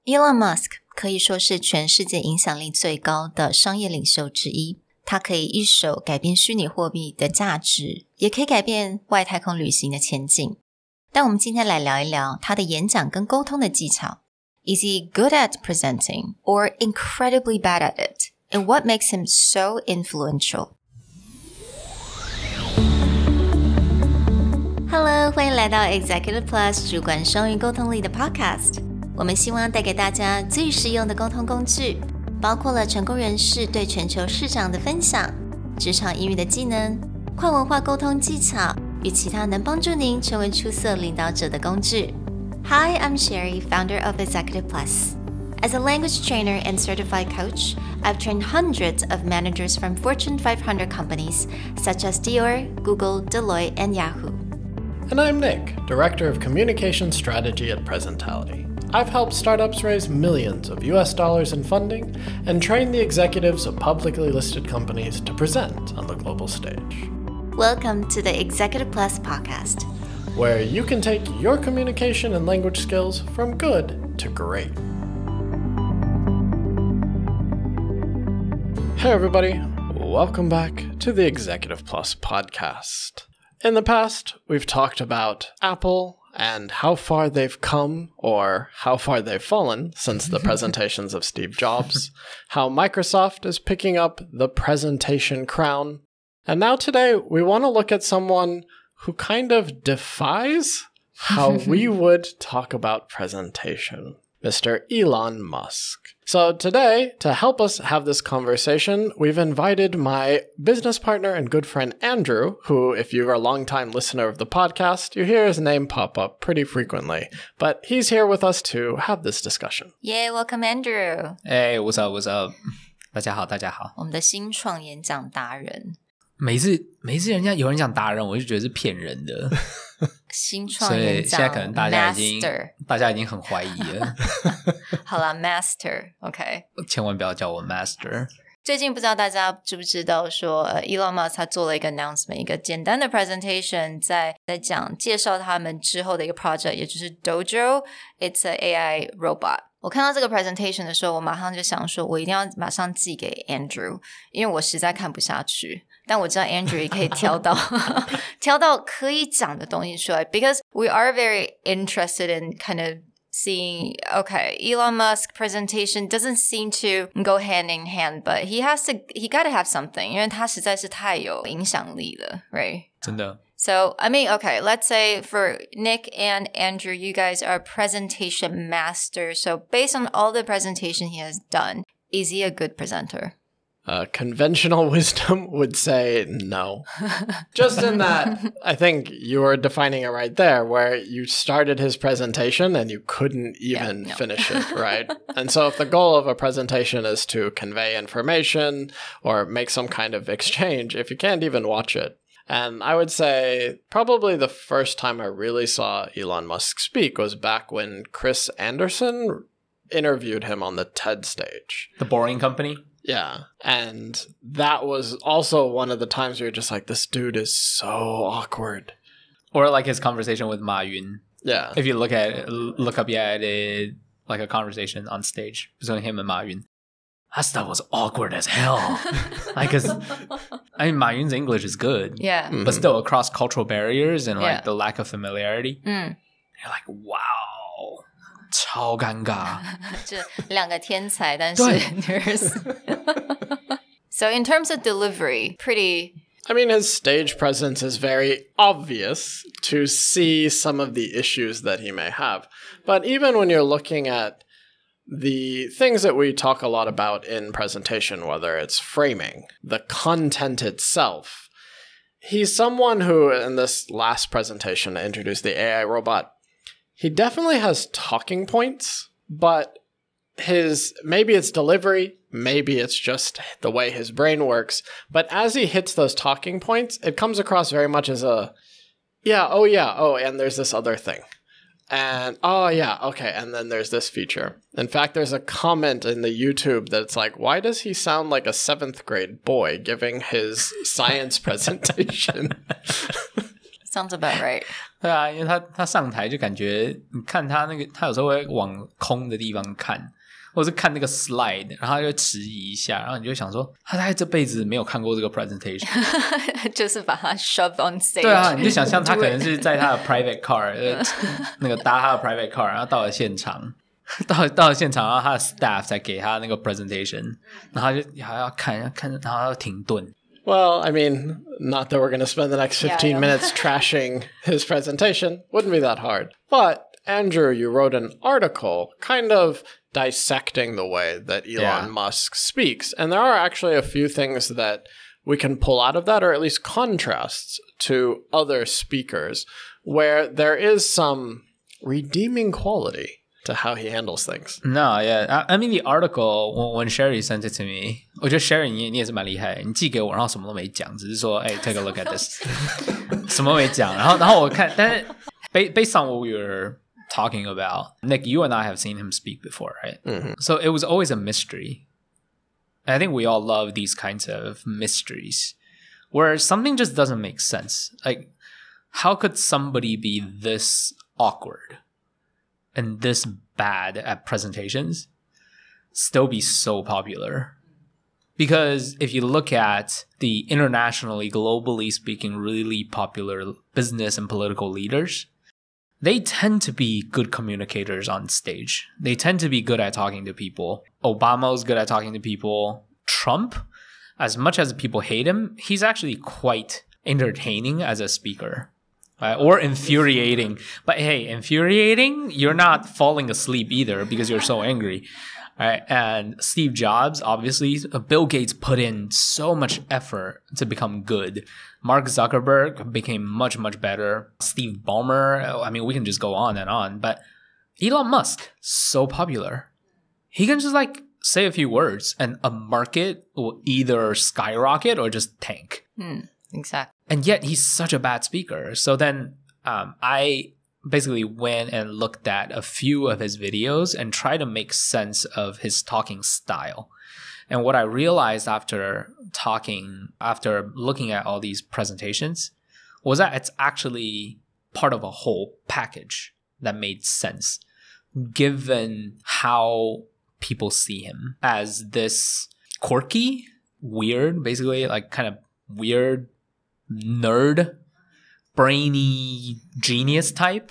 Elon Musk 可以说是全世界影响力最高的商业领袖之一，他可以一手改变虚拟货币的价值，也可以改变外太空旅行的前景。但我们今天来聊一聊他的演讲跟沟通的技巧。Is he good at presenting or incredibly bad at it? And what makes him so influential? Hello, 欢迎来到 Executive Plus 主管双语沟通力的 Podcast。我们希望带给大家最实用的沟通工具，包括了成功人士对全球市场的分享、职场英语的技能、跨文化沟通技巧与其他能帮助您成为出色领导者的工具。Hi, I'm Sherry, founder of Executive Plus. As a language trainer and certified coach, I've trained hundreds of managers from Fortune 500 companies such as Dior, Google, Deloitte, and Yahoo. And I'm Nick, Director of Communication Strategy at Presentality.I've helped startups raise millions of US dollars in funding and train the executives of publicly listed companies to present on the global stage. Welcome to the Executive Plus podcast, where you can take your communication and language skills from good to great. Hey everybody, welcome back to the Executive Plus podcast. In the past, we've talked about Apple and how far they've come or how far they've fallen since the presentations of Steve Jobs, how Microsoft is picking up the presentation crown. And now today, we want to look at someone who kind of defies how we would talk about presentation, Mr. Elon Musk. So today, to help us have this conversation, we've invited my business partner and good friend Andrew, who, if you're a longtime listener of the podcast, you hear his name pop up pretty frequently. But he's here with us to have this discussion. Yay, welcome Andrew. Hey, what's up, what's up? 大家好，大家好。我们的新创演讲达人。每次有人讲达人，我就觉得是骗人的。新创演讲，所以现在可能大家已经很怀疑了。好啦 Master OK 千万不要叫我 Master。 最近不知道大家知不知道说Elon Musk 他做了一个 announcement， 一个简单的 presentation， 在介绍他们之后的一个 project， 也就是 Dojo It's an AI robot。 我看到这个 presentation 的时候，我马上就想说我一定要马上寄给 Andrew， 因为我实在看不下去，但我知道 Andrew 也可以挑到可以讲的东西出来 because we are very interested in kind of seeing, okay, Elon Musk presentation doesn't seem to go hand in hand, but he got to have something, 因为他实在是太有影响力了 right? 真的。So, I mean, okay, let's say for Nick and Andrew, you guys are presentation masters. So based on all the presentation he has done, is he a good presenter? Conventional wisdom would say no. Just in that, I think you were defining it right there, where you started his presentation and you couldn't even finish it, right? And so if the goal of a presentation is to convey information or make some kind of exchange, if you can't even watch it. And I would say probably the first time I really saw Elon Musk speak was back when Chris Anderson interviewed him on the TED stage. The Boring Company? Yeah, and that was also one of the times where you're just like, this dude is so awkward. Or like his conversation with Ma Yun. Yeah. If you look up like a conversation on stage between him and Ma Yun. That stuff was awkward as hell. Like, I mean, Ma Yun's English is good. Yeah. Mm-hmm. But still, across cultural barriers and like the lack of familiarity, you're like, wow. 超尴尬。这两个天才，但是 So in terms of delivery, pretty... I mean, his stage presence is very obvious to see some of the issues that he may have. But even when you're looking at the things that we talk a lot about in presentation, whether it's framing, the content itself, he's someone who, in this last presentation, introduced the AI robot. He definitely has talking points, but maybe it's delivery, maybe it's just the way his brain works. But as he hits those talking points, it comes across very much as and there's this other thing. And, and then there's this feature. In fact, there's a comment in the YouTube that's like, why does he sound like a 7th grade boy giving his science presentation? Sounds about right. 对啊，因为他上台就感觉，你看他那个，他有时候会往空的地方看，或者是看那个 slide， 然后他就迟疑一下，然后你就想说，他大概这辈子没有看过这个 presentation， 就是把他 shove on stage。对啊，你就想象他可能是在他的 private car， 那个搭他的 private car， 然后到了现场。到了现场，然后他的 staff 才给他那个 presentation， 然后他就还要看，然后他要停顿。Well, I mean, not that we're going to spend the next 15 minutes trashing his presentation. Wouldn't be that hard. But, Andrew, you wrote an article kind of dissecting the way that Elon Musk speaks. And there are actually a few things that we can pull out of that, or at least contrasts to other speakers, where there is some redeeming quality to how he handles things. No, yeah. I mean, the article, when Sherry sent it to me, 我觉得 Sherry 你也是蛮厉害的，你寄给我，然后什么都没讲，只是说，哎 take a look at this. 什么都没讲，然后我看，但是 based on what we were talking about, Nick, you and I have seen him speak before, right? Mm-hmm. So it was always a mystery. And I think we all love these kinds of mysteries, where something just doesn't make sense. Like, how could somebody be this awkward and this bad at presentations still be so popular? Because if you look at the internationally, globally speaking, really popular business and political leaders, they tend to be good communicators on stage. They tend to be good at talking to people. Obama's good at talking to people. Trump, as much as people hate him, he's actually quite entertaining as a speaker. Or infuriating. But hey, infuriating, you're not falling asleep either because you're so angry. Right? And Steve Jobs, obviously, Bill Gates put in so much effort to become good. Mark Zuckerberg became much, much better. Steve Ballmer, I mean, we can just go on and on. But Elon Musk, so popular. He can just like say a few words and a market will either skyrocket or just tank. Exactly. And yet he's such a bad speaker. So then I basically went and looked at a few of his videos and tried to make sense of his talking style. And what I realized after looking at all these presentations was that it's actually part of a whole package that made sense, given how people see him as this quirky, weird, basically like kind of weird nerd, brainy genius type.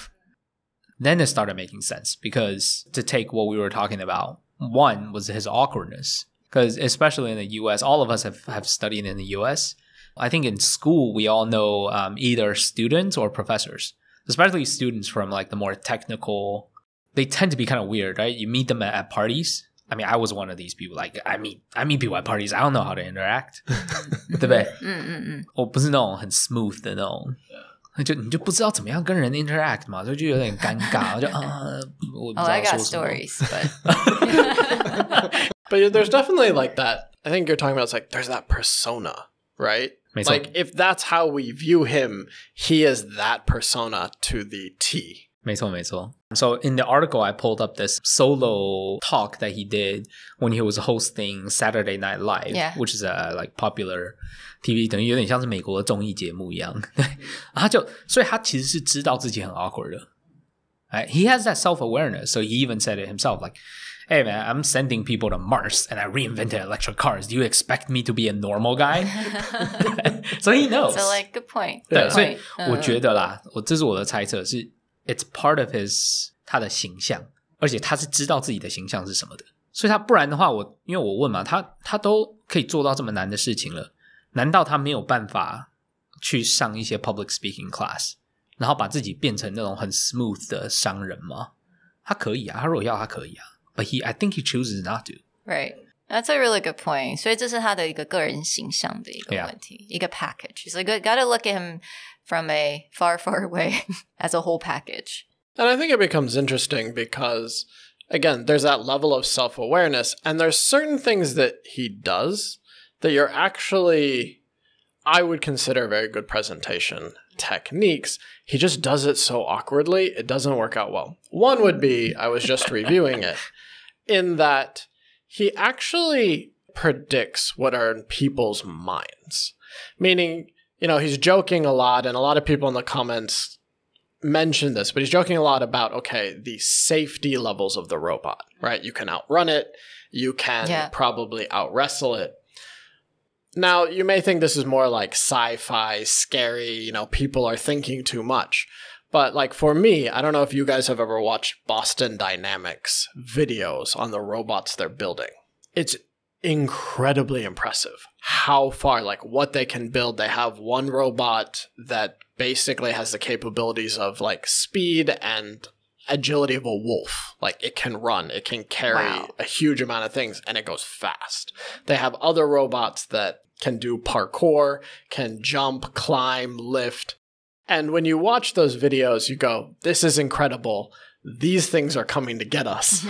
Then it started making sense because to take what we were talking about, one was his awkwardness. Because especially in the US, all of us have studied in the US. I think in school, we all know either students or professors, especially students from like the more technical. They tend to be kind of weird, right? You meet them at parties. I mean, I was one of these people. Like, I meet people at parties. I don't know how to interact. 对不对？我不是那种很 smooth 的那种，你就不知道怎么样跟人 interact 嘛，所以就有点尴尬。就我不知道 I got 说什么。 stories, but But there's definitely like that. I think you're talking about, it's like there's that persona, right? 没错。 Like if that's how we view him, he is that persona to the T. 没错没错。So in the article, I pulled up this solo talk that he did when he was hosting Saturday Night Live, which is a like popular TV， 等于有点像是美国的综艺节目一样。对，所以他其实是知道自己很 awkward 的。Right? He has that self-awareness, so he even said it himself, like, hey man, I'm sending people to Mars and I reinvented electric cars. Do you expect me to be a normal guy? So he knows. So like, good point. 对，所以我觉得啦，这是我的猜测是 it's part of 他的形象，而且他是知道自己的形象是什么的。所以他不然的话，因为我问嘛，他都可以做到这么难的事情了，难道他没有办法去上一些 public speaking class， 然后把自己变成那种很 smooth 的商人吗？他可以啊，他如果要他可以啊。But I think he chooses not to. Right. That's a really good point. 所以这是他的一个个人形象的一个问题，一个 package. So you got to look at him from a far, far away as a whole package. And I think it becomes interesting because, again, there's that level of self-awareness, and there's certain things that he does that you're actually, I would consider very good presentation techniques. He just does it so awkwardly, it doesn't work out well. One would be, I was just reviewing it, in that he actually predicts what are in people's minds. Meaning, he's joking a lot, and a lot of people in the comments mentioned this, but he's joking a lot about, okay, the safety levels of the robot, right? You can outrun it. You can probably out-wrestle it. Now, you may think this is more like sci-fi, scary, people are thinking too much. But like for me, I don't know if you guys have ever watched Boston Dynamics videos on the robots they're building. It's incredibly impressive how far, like what they can build. They have one robot that basically has the capabilities of like speed and agility of a wolf. Like it can run, it can carry a huge amount of things, and it goes fast. They have other robots that can do parkour, can jump, climb, lift. And when you watch those videos, you go, this is incredible. These things are coming to get us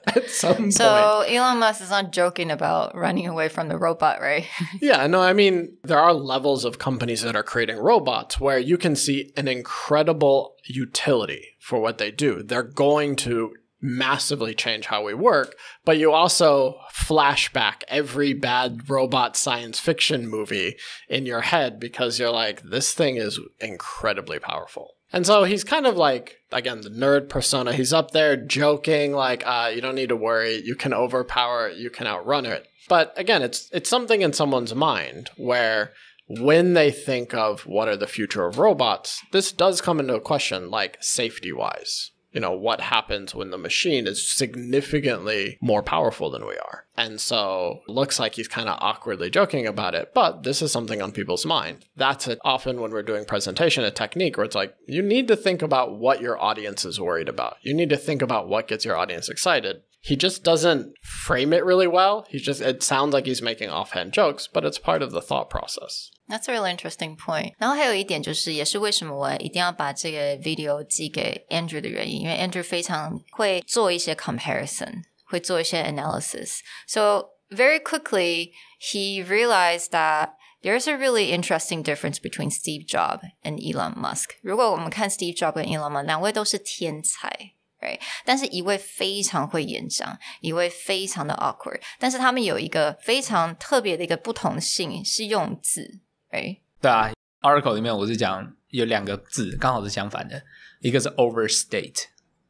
at some point. So Elon Musk is not joking about running away from the robot, right? Yeah, no, I mean, there are levels of companies that are creating robots where you can see an incredible utility for what they do. They're going to massively change how we work, but you also flash back every bad robot science fiction movie in your head because you're like, this thing is incredibly powerful. And so he's kind of like, again, the nerd persona. He's up there joking like, you don't need to worry. You can overpower it. You can outrun it. But again, it's something in someone's mind where when they think of what are the future of robots, this does come into a question like safety-wise. What happens when the machine is significantly more powerful than we are? And so it looks like he's kind of awkwardly joking about it, but this is something on people's mind. That's it. Often when we're doing presentation, a technique where it's like, you need to think about what your audience is worried about. You need to think about what gets your audience excited. He just doesn't frame it really well. It sounds like he's making offhand jokes, but it's part of the thought process. That's a really interesting point. 然后还有一点就是，也是为什么我一定要把这个 video 寄给 Andrew 的原因，因为 Andrew 非常会做一些 comparison， 会做一些 analysis. So very quickly, he realized that there's a really interesting difference between Steve Jobs and Elon Musk. 如果我们看 Steve Jobs 跟 Elon Musk， 两位都是天才。Right? 但是一位非常会演讲，一位非常的 awkward， 但是他们有一个非常特别的一个不同性是用字 right? 对啊 article 里面我是讲有两个字刚好是相反的，一个是 overstate，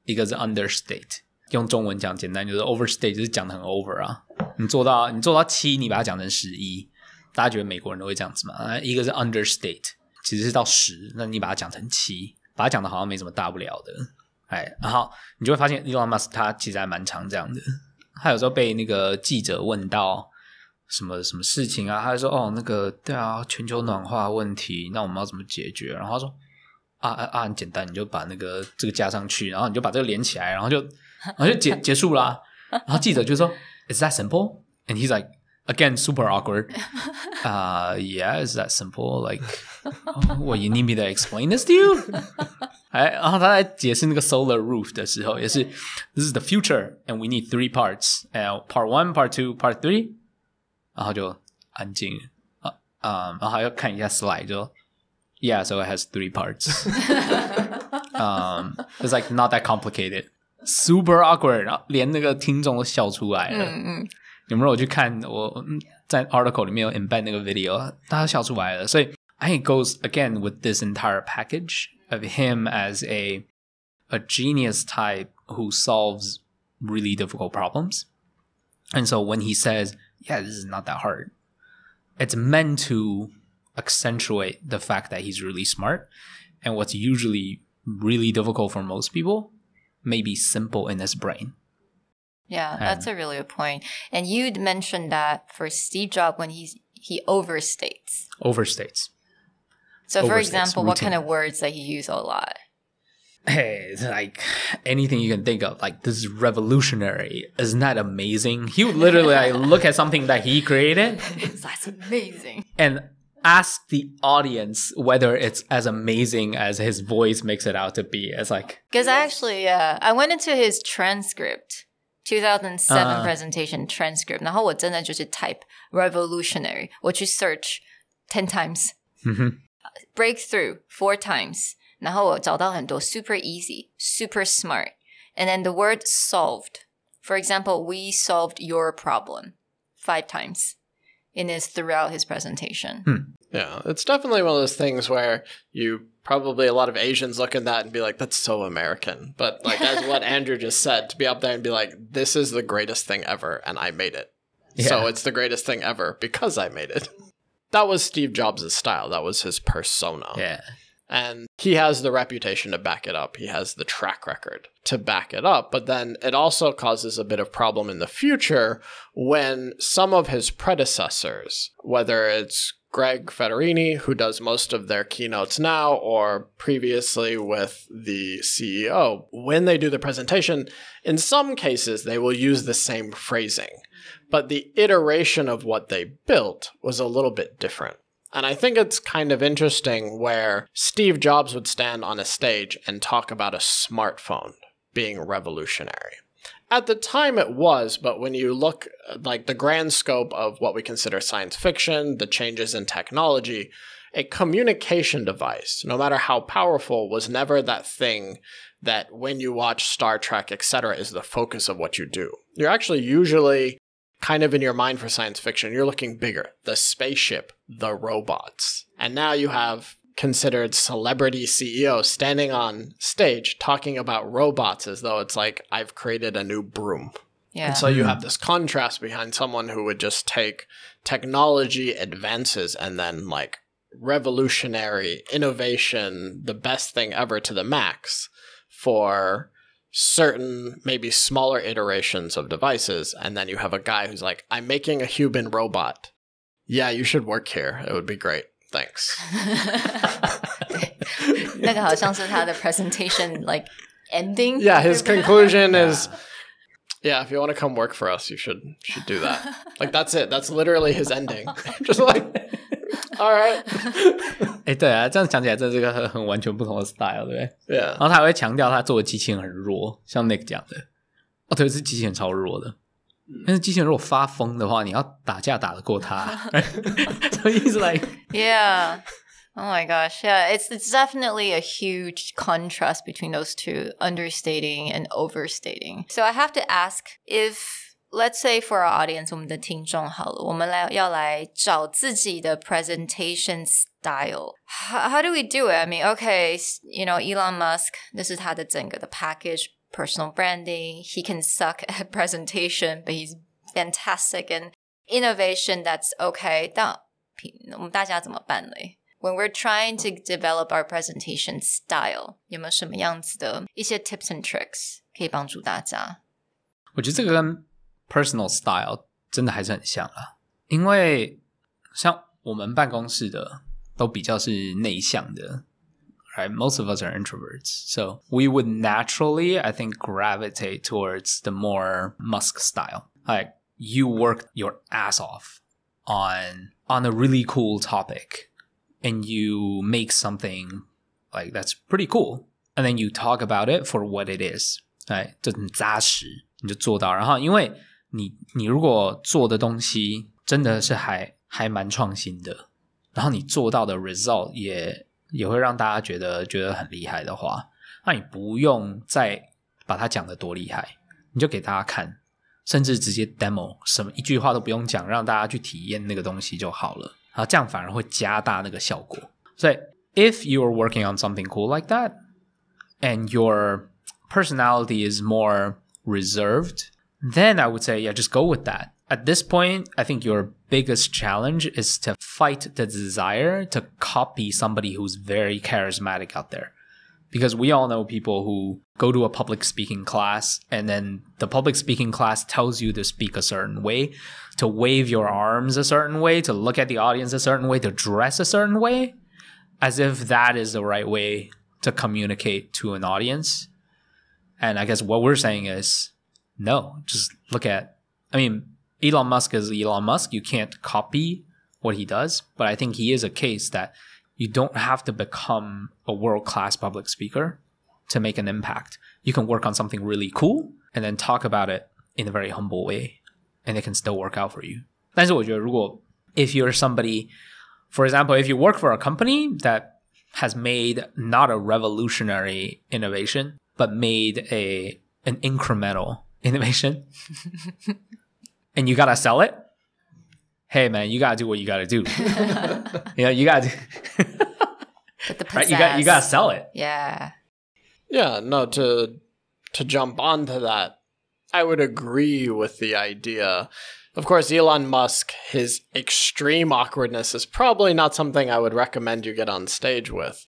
一个是 understate。用中文讲简单就是 overstate 就是讲得很 over 啊，你做到7，你把它讲成11，大家觉得美国人都会这样子嘛？一个是 understate， 其实是到10，那你把它讲成7，把它讲得好像没什么大不了的。然后你就会发现 Elon Musk 他其实还蛮常这样的，他有时候被那个记者问到什么事情啊，他就说那个对啊，全球暖化问题，那我们要怎么解决？然后他说很简单，你就把这个加上去，然后你就把这个连起来，然后就结束啦。然后记者就说 Is that simple? And he's like again super awkward. Yeah, is that simple? Like, what, you need me to explain this to you? 然后他在解释那个 solar roof 的时候也是 This is the future and we need 3 parts. Part 1, Part 2, Part 3. 然后就安静然后还要看一下 slide 就 Yeah, so it has 3 parts. It's like not that complicated. Super awkward. 然后连那个听众都笑出来了。有没有去看我在 article 里面有 embed 那个 video 大家笑出来了。所以 I think it goes again with this entire package of him as a genius type who solves really difficult problems. And so when he says, yeah, this is not that hard, it's meant to accentuate the fact that he's really smart. And what's usually really difficult for most people may be simple in his brain. Yeah, that's a really good point. And you'd mentioned that for Steve Jobs when he overstates. Overstates. So for example, what kind of words that he used a lot? Hey, it's like anything you can think of. Like, this is revolutionary. Isn't that amazing? He would literally look at something that he created. That's amazing. And ask the audience whether it's as amazing as his voice makes it out to be. It's like... Because actually, I went into his transcript. 2007 presentation transcript. 然后我真的就是 type revolutionary. 我去 search 10 times. Breakthrough 4 times. 然后我找到很多 super easy, super smart. And then the word solved. For example, we solved your problem 5 times throughout his presentation. Yeah, it's definitely one of those things where probably a lot of Asians look at that and be like, that's so American. But like as what Andrew just said, to be up there and be like, this is the greatest thing ever and I made it. Yeah. So it's the greatest thing ever because I made it. That was Steve Jobs' style. That was his persona. Yeah. And he has the reputation to back it up. He has the track record to back it up. But then it also causes a bit of problem in the future when some of his predecessors, whether it's Greg Federini, who does most of their keynotes now, or previously with the CEO, when they do the presentation, in some cases, they will use the same phrasing. But the iteration of what they built was a little bit different. And I think it's kind of interesting where Steve Jobs would stand on a stage and talk about a smartphone being revolutionary. At the time it was, but when you look like the grand scope of what we consider science fiction, the changes in technology, a communication device, no matter how powerful, was never that thing that when you watch Star Trek, etc., is the focus of what you do. You're actually usually kind of in your mind for science fiction, you're looking bigger. The spaceship, the robots. And now you have considered celebrity CEO standing on stage talking about robots as though it's like, I've created a new broom. Yeah. And so you have this contrast behind someone who would just take technology advances and then like revolutionary innovation, the best thing ever to the max for certain maybe smaller iterations of devices. And then you have a guy who's like, I'm making a human robot. Yeah, you should work here. It would be great. Thanks. 那个好像是他的 presentation like ending. Yeah, his conclusion is, yeah, if you want to come work for us, you should do that. Like that's it. That's literally his ending. Just like, all right. 对啊，这样讲起来真的是个很完全不同的 style， 对不对？ Yeah. 然后他还会强调他做的机器人很弱，像 Nick 讲的，特别是机器人超弱的。但是机器人如果发疯的话，你要打架打得过他。So he's like, yeah. Oh my gosh, yeah. It's definitely a huge contrast between those two, understating and overstating. So I have to ask, if let's say for our audience, 我们的听众好了，我们要来找自己的 presentation style. How do we do it? I mean, okay, you know, Elon Musk, 这是他的整个的 package.Personal branding, he can suck at presentation, but he's fantastic in innovation. That's okay. 但我们大家怎么办嘞？ When we're trying to develop our presentation style, 有没有什么样子的一些 tips and tricks 可以帮助大家？我觉得这个跟 personal style 真的还是很像啦，因为像我们办公室的都比较是内向的。Right? Most of us are introverts. So we would naturally, I think, gravitate towards the more Musk style. Like you work your ass off on a really cool topic and you make something like that's pretty cool. And then you talk about it for what it is. Right? 就很扎实，你就做到。然后因为你如果做的东西真的是还蛮创新的，然后你做到的 result 也会让大家觉得很厉害的话，那你不用再把它讲得多厉害，你就给大家看，甚至直接 demo， 什么一句话都不用讲，让大家去体验那个东西就好了，然后这样反而会加大那个效果。所以 if you're working on something cool like that and your personality is more reserved, then I would say, yeah, just go with that. At this point, I think your biggest challenge is to fight the desire to copy somebody who's very charismatic out there. Because we all know people who go to a public speaking class and then the public speaking class tells you to speak a certain way, to wave your arms a certain way, to look at the audience a certain way, to dress a certain way, as if that is the right way to communicate to an audience. And I guess what we're saying is, no, just look at, Elon Musk is Elon Musk. You can't copy what he does. But I think he is a case that you don't have to become a world-class public speaker to make an impact. You can work on something really cool and then talk about it in a very humble way. And it can still work out for you. 但是我觉得如果 if you're somebody, for example, if you work for a company that has made not a revolutionary innovation, but made an incremental innovation, and you gotta sell it, hey man, you gotta do what you gotta do. You know, you gotta do But the right? You gotta sell it. Yeah. Yeah, no, to jump onto that, I would agree with the idea. Of course, Elon Musk, his extreme awkwardness is probably not something I would recommend you get on stage with.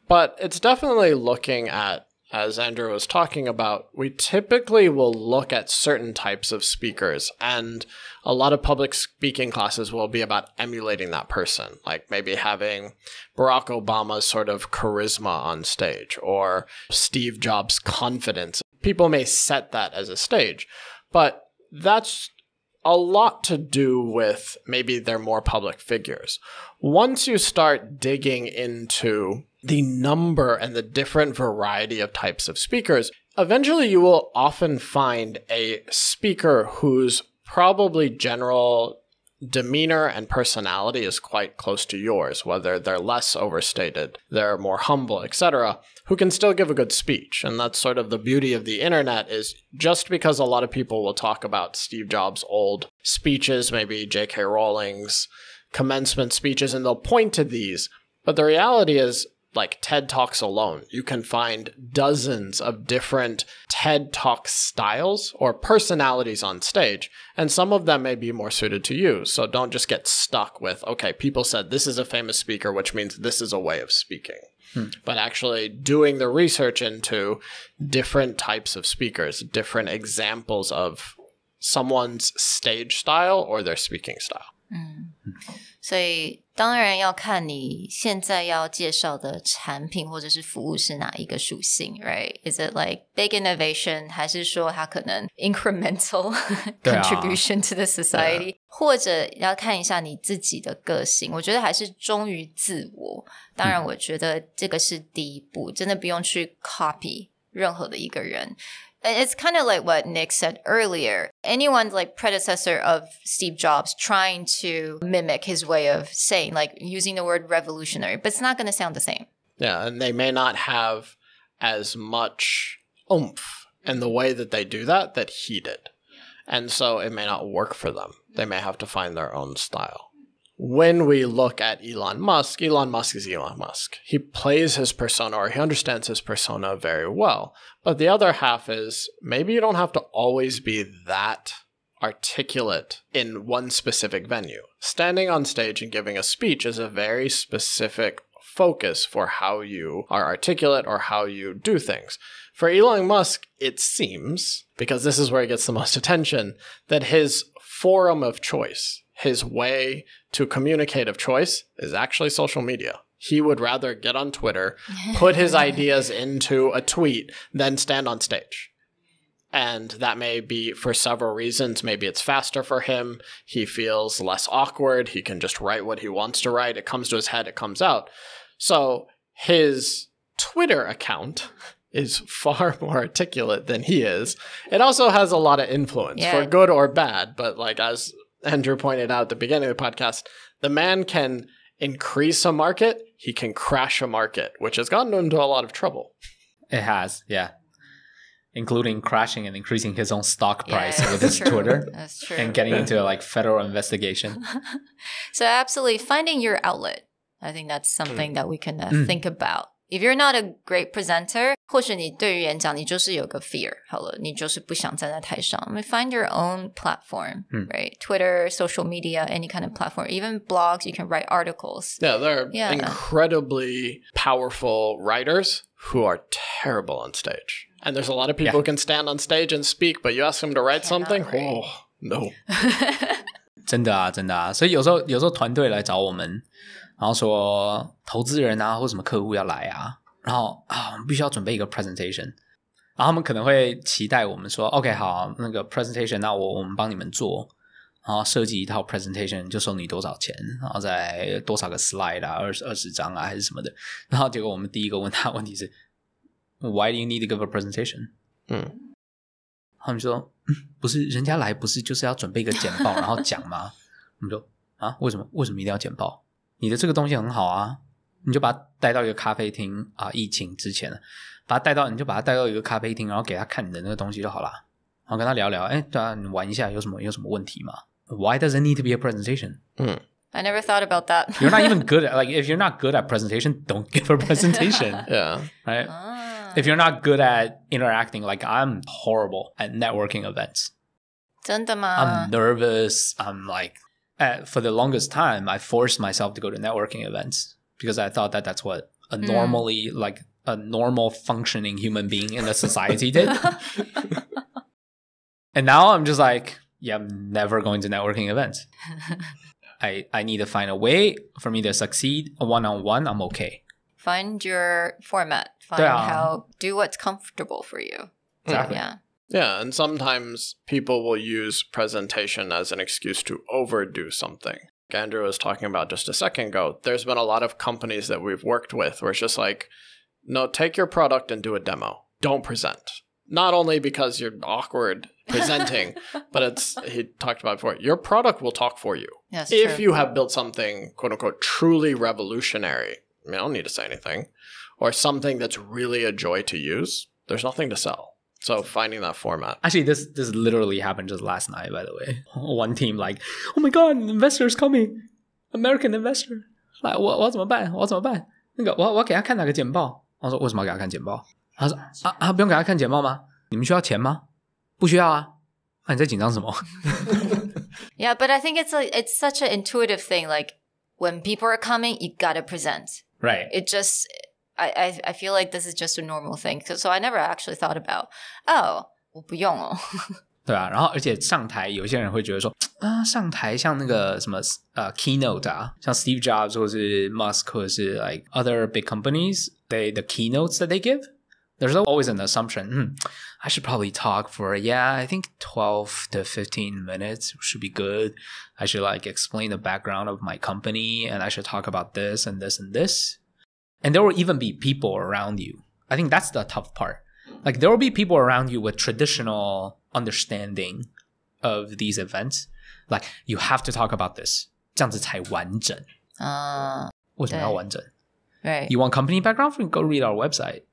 But it's definitely looking at, as Andrew was talking about, we typically will look at certain types of speakers, and a lot of public speaking classes will be about emulating that person, like maybe having Barack Obama's sort of charisma on stage, or Steve Jobs' confidence. People may set that as a stage, but that's a lot to do with maybe they're more public figures. Once you start digging into the number and the different variety of types of speakers, eventually you will often find a speaker whose probably general demeanor and personality is quite close to yours, whether they're less overstated, they're more humble, etc., who can still give a good speech. And that's sort of the beauty of the internet, is just because a lot of people will talk about Steve Jobs' old speeches, maybe J.K. Rowling's commencement speeches, and they'll point to these. But the reality is, like TED Talks alone, you can find dozens of different TED Talk styles or personalities on stage, and some of them may be more suited to you. So don't just get stuck with, okay, people said this is a famous speaker, which means this is a way of speaking. But actually doing the research into different types of speakers, different examples of someone's stage style or their speaking style. 所以当然要看你现在要介绍的产品或者是服务是哪一个属性 right? Is it like big innovation 还是说它可能 incremental contribution to the society 或者要看一下你自己的个性，我觉得还是忠于自我，当然我觉得这个是第一步，真的不用去 copy 任何的一个人。It's kind of like what Nick said earlier. Anyone like predecessor of Steve Jobs trying to mimic his way of saying, like using the word revolutionary, but it's not going to sound the same. Yeah, and they may not have as much oomph in the way that they do that he did. And so it may not work for them. They may have to find their own style. When we look at Elon Musk is Elon Musk. He plays his persona, or he understands his persona very well. But the other half is, maybe you don't have to always be that articulate in one specific venue. Standing on stage and giving a speech is a very specific focus for how you are articulate or how you do things. For Elon Musk, it seems, because this is where he gets the most attention, that his forum of choice, his way to communicate of choice, is actually social media. He would rather get on Twitter, put his ideas into a tweet, than stand on stage. And that may be for several reasons. Maybe it's faster for him. He feels less awkward. He can just write what he wants to write. It comes to his head, it comes out. So his Twitter account is far more articulate than he is. It also has a lot of influence, for good or bad. But like as Andrew pointed out at the beginning of the podcast, the man can increase a market, he can crash a market, which has gotten him into a lot of trouble. It has, yeah. Including crashing and increasing his own stock price with his true. Twitter. That's true. And getting into like federal investigation. So absolutely, finding your outlet. I think that's something that we can think about. If you're not a great presenter, 或许你对于演讲你就是有个 fear 好了，你就是不想站在台上。I mean, find your own platform, right? Twitter, social media, any kind of platform. Even blogs, you can write articles. Yeah, they're incredibly powerful writers who are terrible on stage. And there's a lot of people who can stand on stage and speak, but you ask them to write something? Oh, no. 真的啊，真的啊。所以有时候团队来找我们，然后说投资人啊或什么客户要来啊，然后我们必须要准备一个 presentation， 然后他们可能会期待我们说 OK 好，那个 presentation 那我们帮你们做，然后设计一套 presentation 就收你多少钱，然后再多少个 slide 啊20张啊还是什么的，然后结果我们第一个问他的问题是 Why do you need to give a presentation？ 他们说不是人家来不是就是要准备一个简报然后讲吗？我们说为什么一定要简报？你的这个东西很好啊，你就把它带到一个咖啡厅啊，疫情之前你就把它带到一个咖啡厅，然后给他看你的那个东西就好啦，然后跟他聊聊，对啊，你玩一下有什么问题吗？ why does it need to be a presentation? I never thought about that. You're not even good at, like, if you're not good at presentation, don't give a presentation. Yeah. Right? If you're not good at interacting, like I'm horrible at networking events. 真的吗？ I'm nervous. I'm like, for the longest time, I forced myself to go to networking events because I thought that that's what a normally, like a normal functioning human being in a society did. And now I'm just like, yeah, I'm never going to networking events. I need to find a way for me to succeed one-on-one. I'm okay. Find your format. Find how, do what's comfortable for you. Exactly. Yeah. Yeah, and sometimes people will use presentation as an excuse to overdo something. Like Andrew was talking about just a second ago. There's been a lot of companies that we've worked with where it's just like, no, take your product and do a demo. Don't present. Not only because you're awkward presenting, but he talked about before, your product will talk for you. Yes, if true. you have built something, quote unquote, truly revolutionary, I mean, I don't need to say anything, or something that's really a joy to use, there's nothing to sell. So finding that format. Actually, this literally happened just last night, by the way. One team like, oh my god, an investor is coming. American investor. Like, 我怎么办？我怎么办？那个我给他看哪个简报？我说为什么要给他看简报？他说不用给他看简报吗？你们需要钱吗？不需要啊。那你在紧张什么？ Yeah, but I think it's such an intuitive thing. Like when people are coming, you gotta present. Right. It just, I feel like this is just a normal thing. So I never actually thought about, 我不用哦。对啊，然后而且上台有些人会觉得说上台像那个什么keynote 啊，像 Steve Jobs 或是 Musk 或者是 like other big companies, the keynotes that they give, there's always an assumption, I should probably talk for, I think 12 to 15 minutes should be good. I should like explain the background of my company and I should talk about this and this and this. And there will even be people around you. I think that's the tough part. Like there will be people around you with traditional understanding of these events. Like you have to talk about this. 这样子才完整。为什么要完整？ Right. You want company background? Go read our website.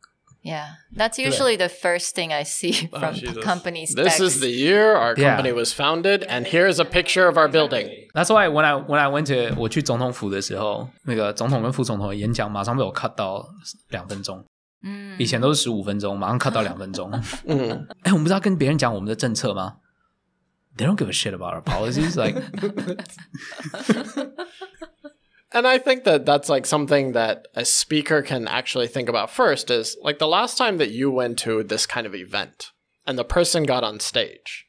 Yeah. That's usually the first thing I see from companies. This is the year our company was founded, and here's a picture of our building. That's why when I went to 我去总统府的时候，那个总统跟副总统的演讲马上被我 cut 到2分钟。以前都是15分钟，马上 cut 到2分钟。我们不是要跟别人讲我们的政策吗？ They don't give a shit about our policies. Like, and I think that that's like something that a speaker can actually think about first is like the last time that you went to this kind of event and the person got on stage,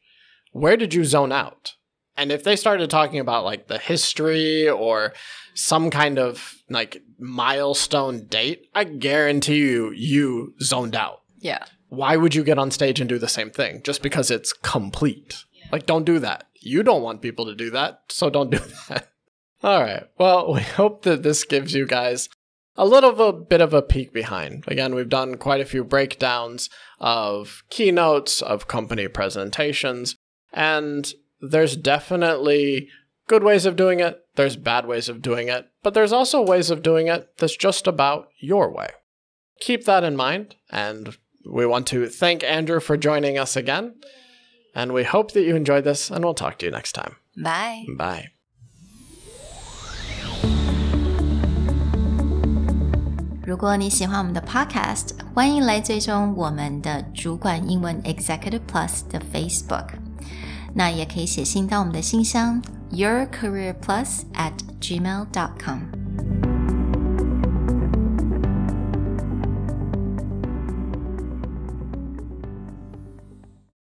where did you zone out? And if they started talking about like the history or some kind of like milestone date, I guarantee you zoned out. Yeah. Why would you get on stage and do the same thing just because it's complete? Like, don't do that. You don't want people to do that, so don't do that. All right. Well, we hope that this gives you guys a bit of a peek behind. Again, we've done quite a few breakdowns of keynotes, of company presentations, and there's definitely good ways of doing it. There's bad ways of doing it, but there's also ways of doing it that's just about your way. Keep that in mind, and we want to thank Andrew for joining us again. And we hope that you enjoyed this, and we'll talk to you next time. Bye. Bye. 如果你喜欢我们的 podcast， 欢迎来追踪我们的主管英文 Executive Plus 的 Facebook。那也可以写信到我们的信箱 yourcareerplus@gmail.com。